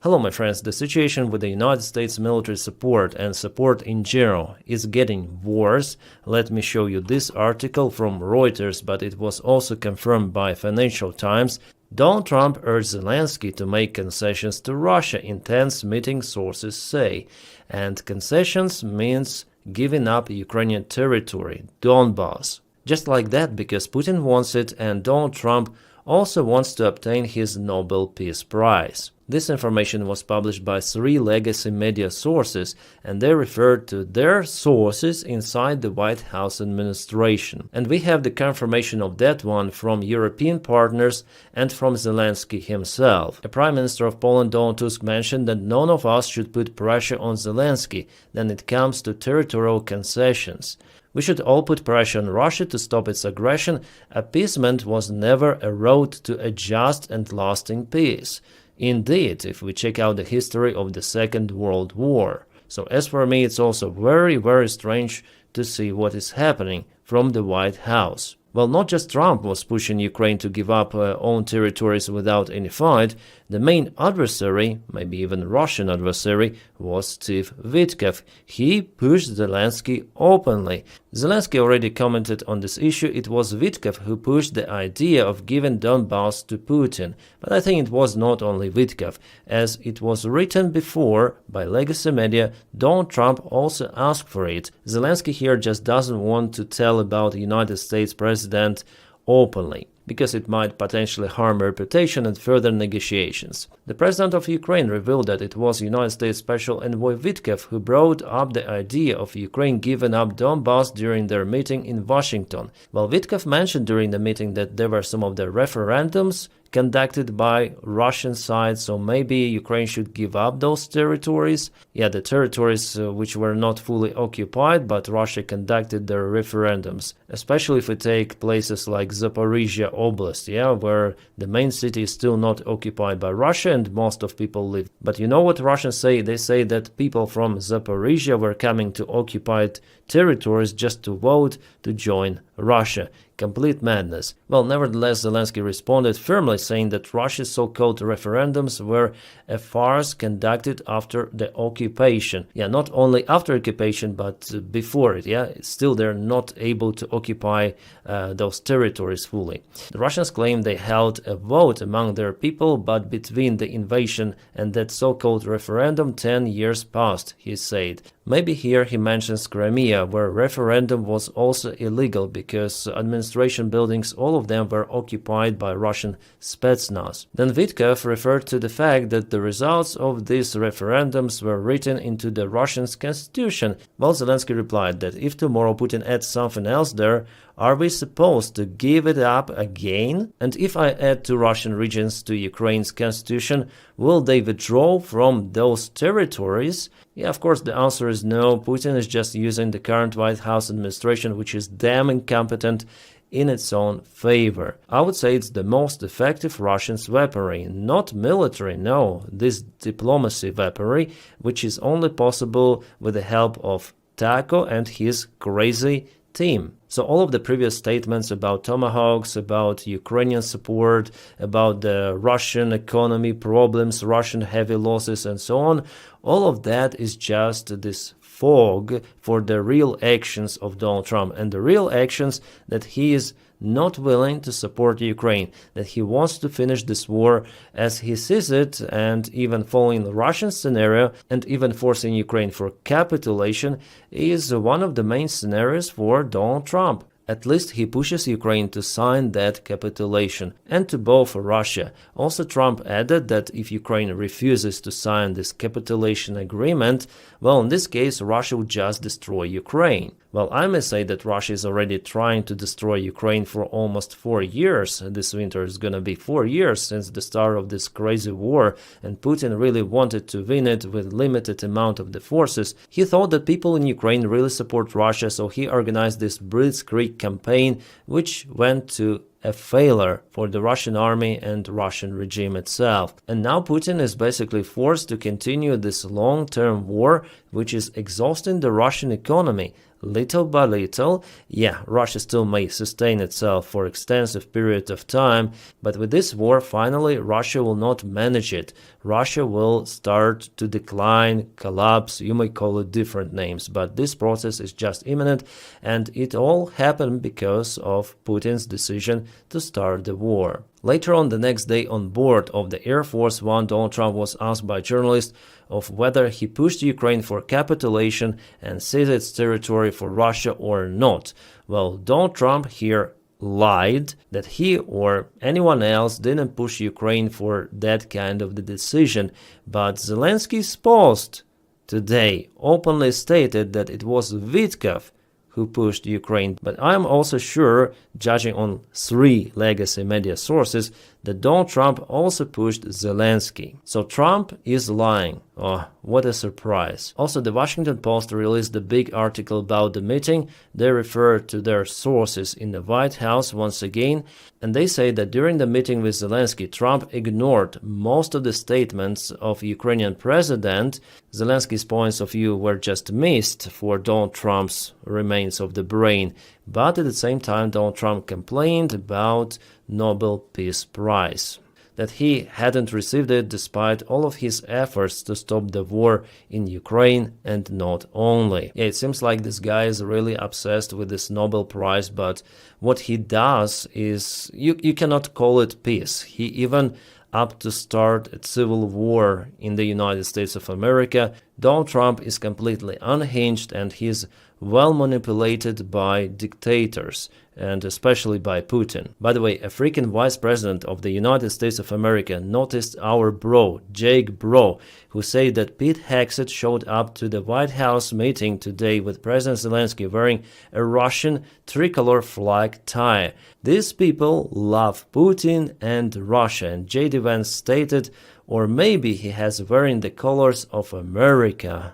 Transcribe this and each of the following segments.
Hello my friends, the situation with the United States military support and support in general is getting worse. Let me show you this article from Reuters, but it was also confirmed by Financial Times. Donald Trump urged Zelensky to make concessions to Russia in tense meeting, sources say. And concessions means giving up Ukrainian territory, Donbas. Just like that, because Putin wants it and Donald Trump also wants to obtain his Nobel Peace Prize. This information was published by 3 legacy media sources, and they referred to their sources inside the White House administration. And we have the confirmation of that one from European partners and from Zelensky himself. The Prime Minister of Poland, Donald Tusk, mentioned that none of us should put pressure on Zelensky when it comes to territorial concessions. We should all put pressure on Russia to stop its aggression. Appeasement was never a road to a just and lasting peace. Indeed, if we check out the history of the Second World War. So as for me, it's also very strange to see what is happening from the White House. Well, not just Trump was pushing Ukraine to give up own territories without any fight. The main adversary, maybe even Russian adversary, was Steve Witkoff. He pushed Zelensky openly. Zelensky already commented on this issue. It was Witkoff who pushed the idea of giving Donbass to Putin. But I think it was not only Witkoff. As it was written before by legacy media, Donald Trump also asked for it. Zelensky here just doesn't want to tell about the United States president openly, because it might potentially harm reputation and further negotiations. The president of Ukraine revealed that it was United States Special Envoy Witkoff who brought up the idea of Ukraine giving up Donbass during their meeting in Washington. Well, Witkoff mentioned during the meeting that there were some of the referendums conducted by Russian side, so maybe Ukraine should give up those territories. Yeah, the territories which were not fully occupied, but Russia conducted their referendums. Especially if we take places like Zaporizhia Oblast, yeah, where the main city is still not occupied by Russia and most of people live. But you know what Russians say? They say that people from Zaporizhia were coming to occupied territories just to vote to join Russia. Complete madness. Well, nevertheless, Zelensky responded firmly, saying that Russia's so-called referendums were a farce conducted after the occupation. Yeah, not only after occupation, but before it. Yeah, still they're not able to occupy those territories fully. The Russians claim they held a vote among their people, but between the invasion and that so-called referendum, 10 years passed, he said. Maybe here he mentions Crimea, where referendum was also illegal because administration buildings, all of them were occupied by Russian Spetsnaz. Then Witkoff referred to the fact that the results of these referendums were written into the Russian constitution. Well, Zelensky replied that if tomorrow Putin adds something else there, are we supposed to give it up again? And if I add 2 Russian regions to Ukraine's constitution, will they withdraw from those territories? Yeah, of course, the answer is no. Putin is just using the current White House administration, which is damn incompetent, in its own favor. I would say it's the most effective Russian weaponry, not military, no, this diplomacy weaponry, which is only possible with the help of Taco and his crazy team. So all of the previous statements about tomahawks, about Ukrainian support, about the Russian economy problems, Russian heavy losses and so on, all of that is just this fog for the real actions of Donald Trump, and the real actions that he is not willing to support Ukraine, that he wants to finish this war as he sees it, and even following the Russian scenario and even forcing Ukraine for capitulation is one of the main scenarios for Donald Trump. At least he pushes Ukraine to sign that capitulation, and to both Russia. Also, Trump added that if Ukraine refuses to sign this capitulation agreement, well, in this case, Russia would just destroy Ukraine. Well, I may say that Russia is already trying to destroy Ukraine for almost 4 years. This winter is gonna be 4 years since the start of this crazy war, and Putin really wanted to win it with limited amount of the forces. He thought that people in Ukraine really support Russia, so he organized this blitzkrieg campaign, which went to a failure for the Russian army and Russian regime itself. And now Putin is basically forced to continue this long-term war, which is exhausting the Russian economy. Little by little, yeah, Russia still may sustain itself for extensive period of time, but with this war, finally, Russia will not manage it. Russia will start to decline, collapse, you may call it different names, but this process is just imminent, and it all happened because of Putin's decision to start the war. Later on the next day on board of the Air Force One, Donald Trump was asked by journalists of whether he pushed Ukraine for capitulation and seized its territory for Russia or not. Well, Donald Trump here lied that he or anyone else didn't push Ukraine for that kind of the decision, but Zelensky's post today openly stated that it was Vitkov who pushed Ukraine. But I'm also sure, judging on 3 legacy media sources, that Donald Trump also pushed Zelensky. So Trump is lying. Oh, what a surprise. Also, the Washington Post released a big article about the meeting. They refer to their sources in the White House once again, and they say that during the meeting with Zelensky, Trump ignored most of the statements of Ukrainian president. Zelensky's points of view were just missed for Donald Trump's remains of the brain. But at the same time, Donald Trump complained about Nobel Peace Prize, that he hadn't received it despite all of his efforts to stop the war in Ukraine, and not only. Yeah, it seems like this guy is really obsessed with this Nobel Prize, but what he does is, you cannot call it peace. He even up to start a civil war in the United States of America. Donald Trump is completely unhinged, and he's well manipulated by dictators, and especially by Putin. By the way, a freaking vice president of the United States of America noticed our bro, Jake Bro, who said that Pete Hegseth showed up to the White House meeting today with President Zelensky wearing a Russian tricolor flag tie. These people love Putin and Russia, and J.D. Vance stated, or maybe he has wearing the colors of America.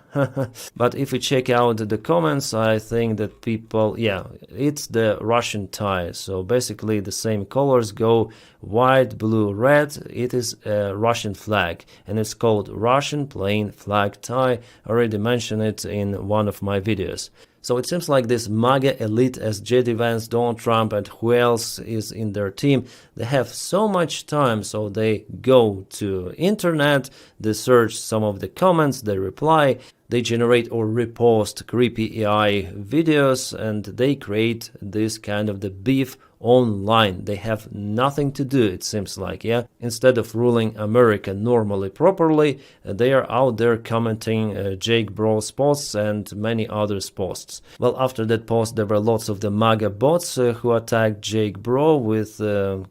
But if we check out the comments, I think that people, yeah, it's the Russian tie. So basically the same colors go white, blue, red. It is a Russian flag, and it's called Russian plain flag tie. I already mentioned it in one of my videos. So it seems like this MAGA elite, as J.D. Vance, Donald Trump, and who else is in their team, they have so much time, so they go to internet, they search some of the comments, they reply, they generate or repost creepy AI videos, and they create this kind of the beef online. They have nothing to do, it seems like, yeah? Instead of ruling America normally, properly, they are out there commenting Jake Bro's posts and many others' posts. Well, after that post, there were lots of the MAGA bots who attacked Jake Bro with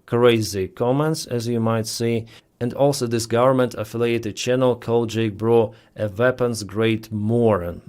crazy comments, as you might see. And also this government-affiliated channel called Jake Bro a weapons-grade moron.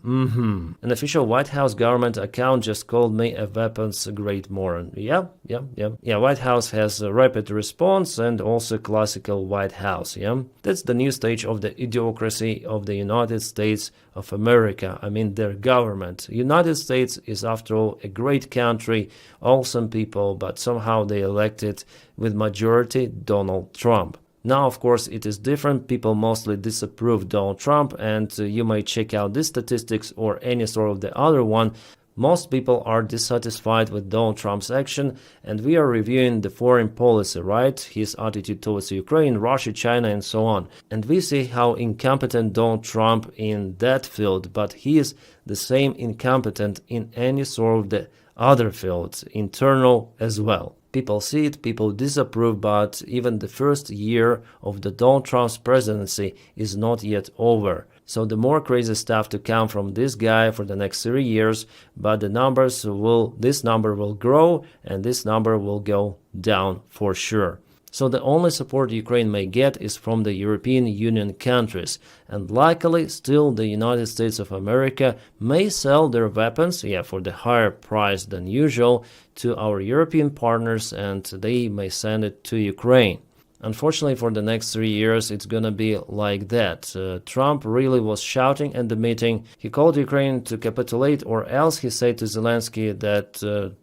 An official White House government account just called me a weapons-grade moron. Yeah, White House has a rapid response, and also classical White House, yeah? That's the new stage of the idiocracy of the United States of America. I mean, their government. United States is, after all, a great country, awesome people, but somehow they elected with majority Donald Trump. Now, of course, it is different. People mostly disapprove Donald Trump, and you may check out these statistics or any sort of the other one. Most people are dissatisfied with Donald Trump's action, and we are reviewing the foreign policy, right? His attitude towards Ukraine, Russia, China, and so on. And we see how incompetent Donald Trump in that field, but he is the same incompetent in any sort of the other fields, internal as well. People see it, people disapprove, but even the first year of the Donald Trump's presidency is not yet over. So the more crazy stuff to come from this guy for the next 3 years, but this number will grow, and this number will go down for sure. So the only support Ukraine may get is from the European Union countries, and luckily still the United States of America may sell their weapons, for the higher price than usual, to our European partners, and they may send it to Ukraine. Unfortunately, for the next 3 years, it's gonna be like that. Trump really was shouting at the meeting. He called Ukraine to capitulate, or else he said to Zelensky that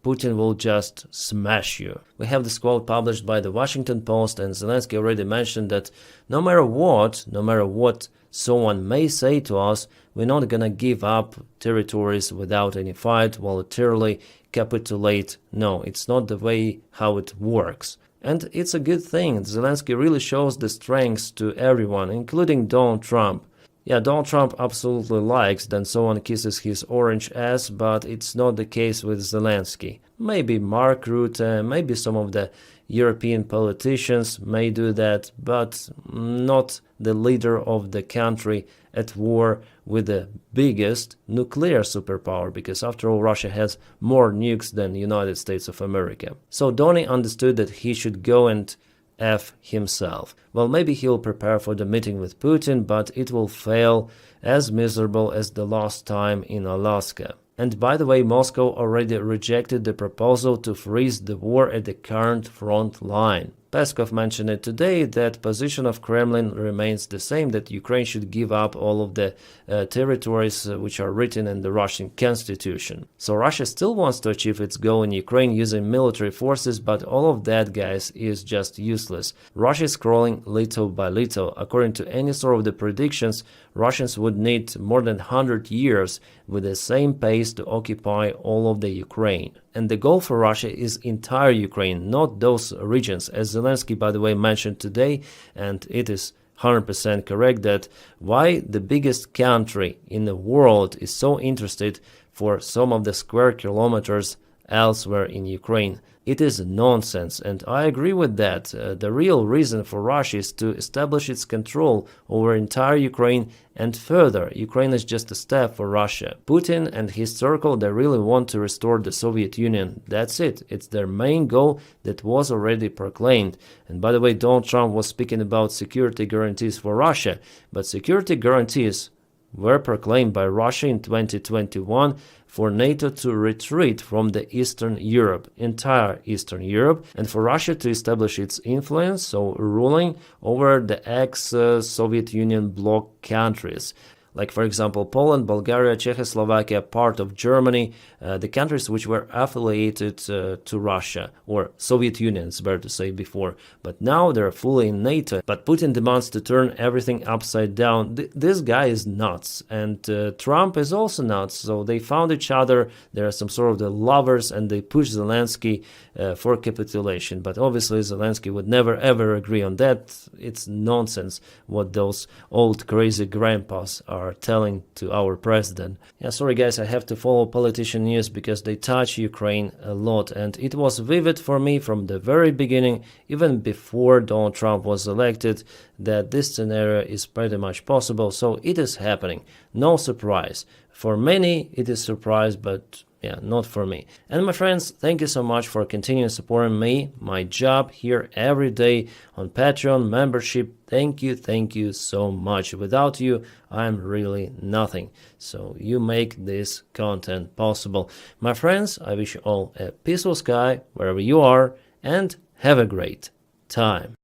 Putin will just smash you. We have this quote published by the Washington Post, and Zelensky already mentioned that no matter what someone may say to us, we're not gonna give up territories without any fight, voluntarily capitulate. No, it's not the way how it works. And it's a good thing. Zelensky really shows the strengths to everyone, including Donald Trump. Yeah, Donald Trump absolutely likes that someone kisses his orange ass, but it's not the case with Zelensky. Maybe Mark Rutte, maybe some of the European politicians may do that, but not the leader of the country at war with the biggest nuclear superpower, because after all, Russia has more nukes than the United States of America. So Donny understood that he should go and F himself. Well, maybe he'll prepare for the meeting with Putin, but it will fail as miserable as the last time in Alaska. And by the way, Moscow already rejected the proposal to freeze the war at the current front line. Peskov mentioned it today that position of Kremlin remains the same, that Ukraine should give up all of the territories which are written in the Russian constitution. So Russia still wants to achieve its goal in Ukraine using military forces, but all of that, guys, is just useless. Russia is crawling little by little. According to any sort of the predictions, Russians would need more than 100 years with the same pace to occupy all of the Ukraine. And the goal for Russia is entire Ukraine, not those regions, as Zelensky, by the way, mentioned today, and it is 100% correct that why the biggest country in the world is so interested for some of the square kilometers elsewhere in Ukraine. It is nonsense, and I agree with that. The real reason for Russia is to establish its control over entire Ukraine, and further, Ukraine is just a step for Russia. Putin and his circle, they really want to restore the Soviet Union. That's it. It's their main goal that was already proclaimed. And by the way, Donald Trump was speaking about security guarantees for Russia, but security guarantees were proclaimed by Russia in 2021 for NATO to retreat from the Eastern Europe, entire Eastern Europe, and for Russia to establish its influence, so ruling over the ex-Soviet Union bloc countries. Like, for example, Poland, Bulgaria, Czechoslovakia, part of Germany, the countries which were affiliated to Russia, or Soviet Union, it's better to say before. But now they're fully in NATO. But Putin demands to turn everything upside down. This guy is nuts. And Trump is also nuts. So they found each other. There are some sort of the lovers, and they push Zelensky for capitulation. But obviously, Zelensky would never ever agree on that. It's nonsense what those old crazy grandpas are telling to our president. Yeah, sorry guys, I have to follow politician news because they touch Ukraine a lot, and it was vivid for me from the very beginning, even before Donald Trump was elected, that this scenario is pretty much possible. So it is happening. No surprise. For many it is surprise, but yeah, not for me. And my friends, thank you so much for continuing supporting me, my job here every day on Patreon membership. Thank you so much. Without you, I'm really nothing. So you make this content possible. My friends, I wish you all a peaceful sky wherever you are, and have a great time.